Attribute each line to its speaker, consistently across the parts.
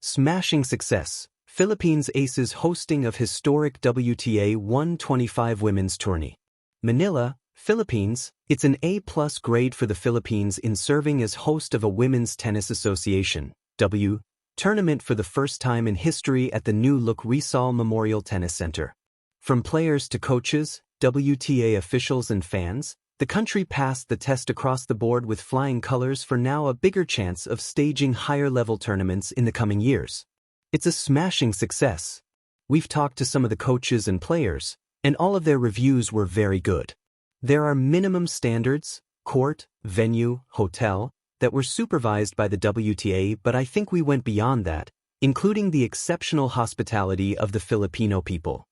Speaker 1: Smashing success. Philippines aces hosting of historic WTA 125 women's tourney. Manila, Philippines. It's an A+ grade for the Philippines in serving as host of a Women's Tennis Association tournament for the first time in history at the new-look Rizal Memorial Tennis Center. From players to coaches, WTA officials and fans, the country passed the test across the board with flying colors for now a bigger chance of staging higher-level tournaments in the coming years. It's a smashing success. We've talked to some of the coaches and players, and all of their reviews were very good. There are minimum standards, court, venue, hotel, that were supervised by the WTA, but I think we went beyond that, including the exceptional hospitality of the Filipino people.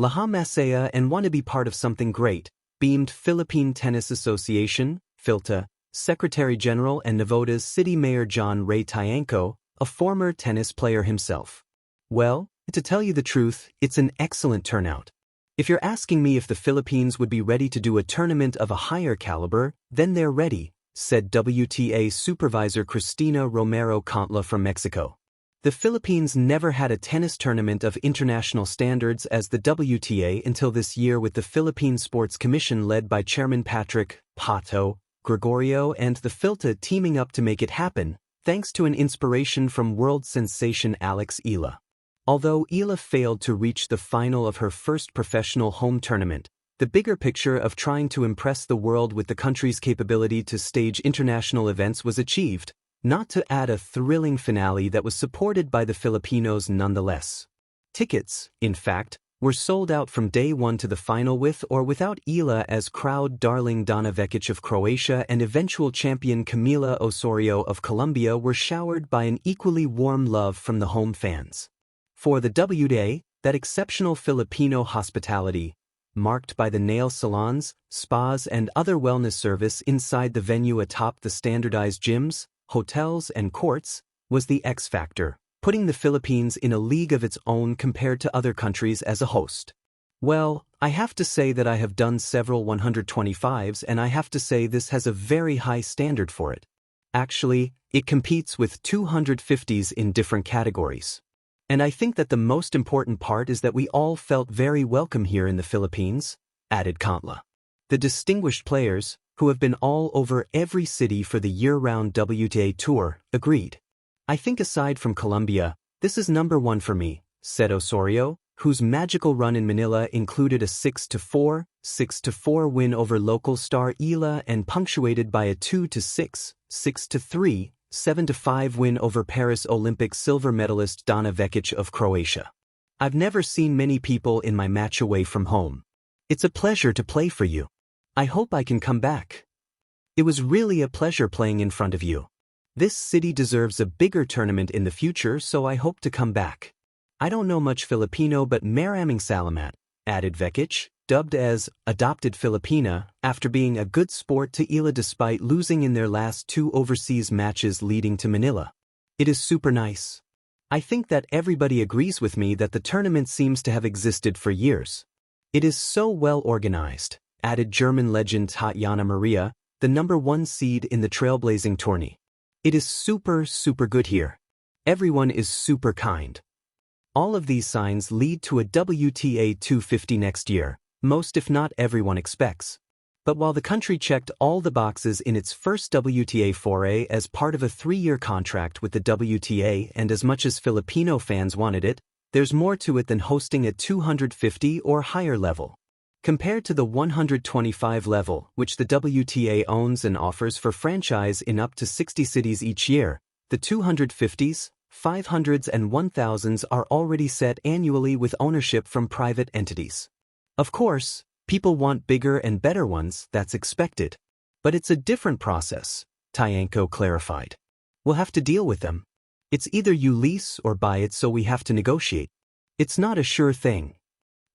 Speaker 1: Lahat masaya and want to be part of something great, beamed Philippine Tennis Association, PhilTA, Secretary General and Navota's City Mayor John Ray Tiangco, a former tennis player himself. Well, to tell you the truth, it's an excellent turnout. If you're asking me if the Philippines would be ready to do a tournament of a higher caliber, then they're ready, said WTA Supervisor Cristina Romero Contla from Mexico. The Philippines never had a tennis tournament of international standards as the WTA until this year, with the Philippine Sports Commission led by Chairman Patrick Pato Gregorio and the PhilTA teaming up to make it happen, thanks to an inspiration from world sensation Alex Ila. Although Ila failed to reach the final of her first professional home tournament, the bigger picture of trying to impress the world with the country's capability to stage international events was achieved, not to add a thrilling finale that was supported by the Filipinos nonetheless. Tickets, in fact, were sold out from day one to the final with or without Ila as crowd darling Donna Vekic of Croatia and eventual champion Camila Osorio of Colombia were showered by an equally warm love from the home fans. For the WTA, that exceptional Filipino hospitality, marked by the nail salons, spas and other wellness service inside the venue atop the standardized gyms, hotels and courts, was the X factor, putting the Philippines in a league of its own compared to other countries as a host. Well, I have to say that I have done several 125s and I have to say this has a very high standard for it. Actually, it competes with 250s in different categories. And I think that the most important part is that we all felt very welcome here in the Philippines, added Contla. The distinguished players, who have been all over every city for the year-round WTA tour, agreed. I think aside from Colombia, this is number one for me, said Osorio, whose magical run in Manila included a 6-4, 6-4 win over local star Ila and punctuated by a 2-6, 6-3, 7-5 win over Paris Olympic silver medalist Donna Vekic of Croatia. I've never seen many people in my match away from home. It's a pleasure to play for you. I hope I can come back. It was really a pleasure playing in front of you. This city deserves a bigger tournament in the future, so I hope to come back. I don't know much Filipino, but maraming salamat, added Vekic, dubbed as adopted Filipina, after being a good sport to Ila despite losing in their last two overseas matches leading to Manila. It is super nice. I think that everybody agrees with me that the tournament seems to have existed for years. It is so well organized, added German legend Tatjana Maria, the number one seed in the trailblazing tourney. It is super good here. Everyone is super kind. All of these signs lead to a WTA 250 next year, most if not everyone expects. But while the country checked all the boxes in its first WTA foray as part of a 3-year contract with the WTA, and as much as Filipino fans wanted it, there's more to it than hosting a 250 or higher level. Compared to the 125 level, which the WTA owns and offers for franchise in up to 60 cities each year, the 250s, 500s and 1000s are already set annually with ownership from private entities. Of course, people want bigger and better ones, that's expected. But it's a different process, Tiangco clarified. We'll have to deal with them. It's either you lease or buy it, so we have to negotiate. It's not a sure thing.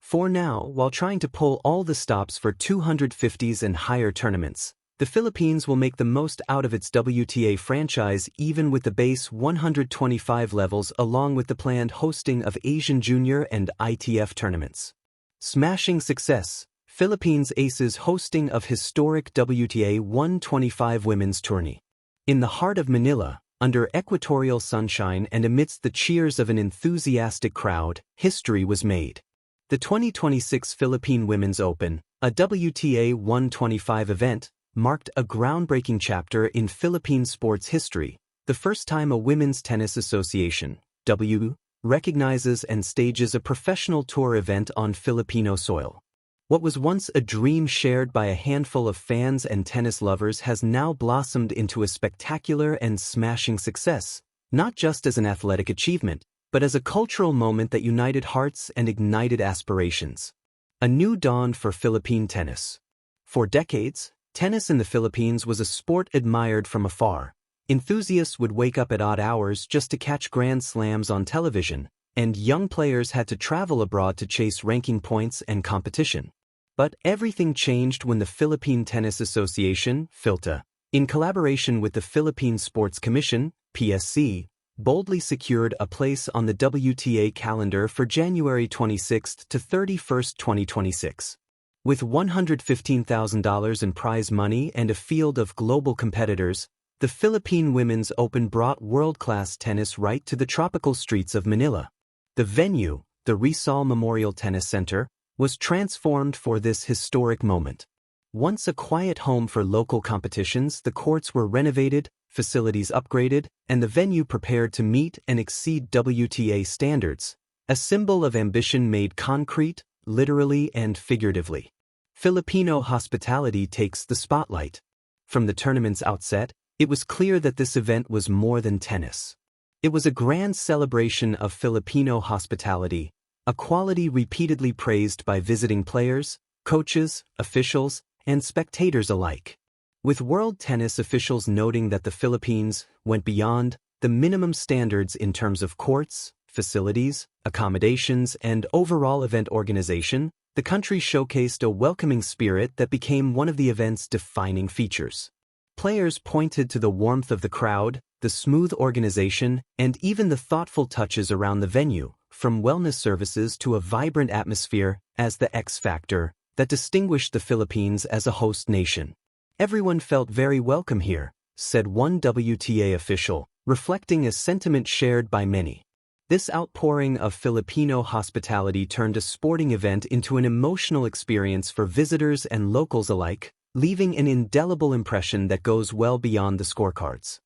Speaker 1: For now, while trying to pull all the stops for 250s and higher tournaments, the Philippines will make the most out of its WTA franchise even with the base 125 levels, along with the planned hosting of Asian Junior and ITF tournaments. Smashing success, Philippines aces hosting of historic WTA 125 women's tourney. In the heart of Manila, under equatorial sunshine and amidst the cheers of an enthusiastic crowd, history was made. The 2026 Philippine Women's Open, a WTA 125 event, marked a groundbreaking chapter in Philippine sports history, the first time a Women's Tennis Association, WTA, recognizes and stages a professional tour event on Filipino soil. What was once a dream shared by a handful of fans and tennis lovers has now blossomed into a spectacular and smashing success, not just as an athletic achievement, but as a cultural moment that united hearts and ignited aspirations. A new dawn for Philippine tennis. For decades, tennis in the Philippines was a sport admired from afar. Enthusiasts would wake up at odd hours just to catch Grand Slams on television, and young players had to travel abroad to chase ranking points and competition. But everything changed when the Philippine Tennis Association, PHILTA, in collaboration with the Philippine Sports Commission, PSC, boldly secured a place on the WTA calendar for January 26 to 31, 2026. With $115,000 in prize money and a field of global competitors, the Philippine Women's Open brought world-class tennis right to the tropical streets of Manila. The venue, the Rizal Memorial Tennis Center, was transformed for this historic moment. Once a quiet home for local competitions, the courts were renovated, facilities upgraded, and the venue prepared to meet and exceed WTA standards, a symbol of ambition made concrete, literally and figuratively. Filipino hospitality takes the spotlight. From the tournament's outset, it was clear that this event was more than tennis. It was a grand celebration of Filipino hospitality, a quality repeatedly praised by visiting players, coaches, officials, and spectators alike. With world tennis officials noting that the Philippines went beyond the minimum standards in terms of courts, facilities, accommodations, and overall event organization, the country showcased a welcoming spirit that became one of the event's defining features. Players pointed to the warmth of the crowd, the smooth organization, and even the thoughtful touches around the venue, from wellness services to a vibrant atmosphere, as the X factor that distinguished the Philippines as a host nation. "Everyone felt very welcome here," said one WTA official, reflecting a sentiment shared by many. This outpouring of Filipino hospitality turned a sporting event into an emotional experience for visitors and locals alike, leaving an indelible impression that goes well beyond the scorecards.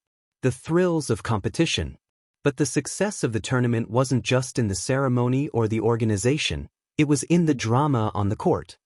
Speaker 1: The thrills of competition. But the success of the tournament wasn't just in the ceremony or the organization, it was in the drama on the court.